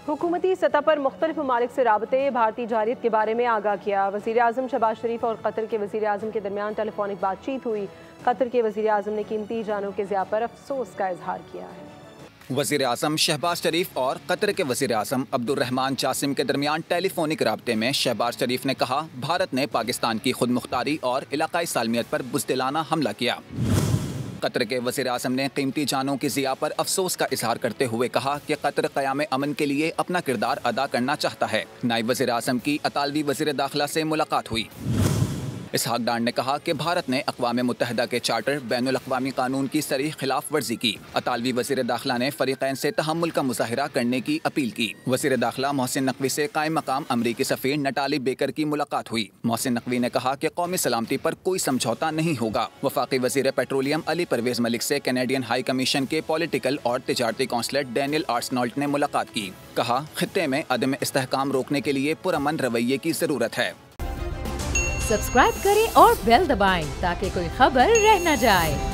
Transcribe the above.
हुकूमती सतह पर मुख्तलिफ ममालिक से राबते भारतीय जारियत के बारे में आगाह किया। वज़ीर आज़म शहबाज शरीफ और कतर के वज़ीर आज़म के दरमियान टेलीफोनिक बातचीत हुई। कतर के वज़ीर आज़म ने कीमती जानों के ज़िया पर अफसोस का इजहार किया है। वज़ीर आज़म शहबाज शरीफ और कतर के वज़ीर आज़म अब्दुर्रहमान जासिम के दरमियान टेलीफोनिक राब्ते में शहबाज शरीफ ने कहा, भारत ने पाकिस्तान की खुद मुख्तारी और इलाकाई सालमियत पर बुज़दिलाना हमला किया। कतर के वज़ीर आज़म ने कीमती जानों की ज़िया पर अफसोस का इजहार करते हुए कहा कि कतर क़याम अमन के लिए अपना किरदार अदा करना चाहता है। नायब वज़ीर आज़म की अतालवी वज़ीर दाखिला से मुलाकात हुई। इसहाक डार ने कहा कि भारत ने अक़वाम मुत्तहिदा के चार्टर बैनुल अक़वामी कानून की सरीह खिलाफ वर्जी की। अतालवी वज़ीर दाखिला ने फ़रीक़ैन से तहम्मुल का मुज़ाहिरा करने की अपील की। वज़ीर दाखिला मोहसिन नकवी से कायम मकाम अमरीकी सफ़ीर नटाली बेकर की मुलाकात हुई। मोहसिन नकवी ने कहा कि कौमी सलामती पर कोई समझौता नहीं होगा। वफ़ाक़ी वज़ीर पेट्रोलियम अली परवेज़ मलिक से कैनेडियन हाई कमीशन के पॉलिटिकल और तिजारती कौंसलर डैनियल आर्सनॉल्ट ने मुलाकात की। कहा, खित्ते में अदम इस्तेहकाम रोकने के लिए पुरअमन रवैये की ज़रूरत है। सब्सक्राइब करें और बेल दबाएं ताकि कोई खबर रह न जाए।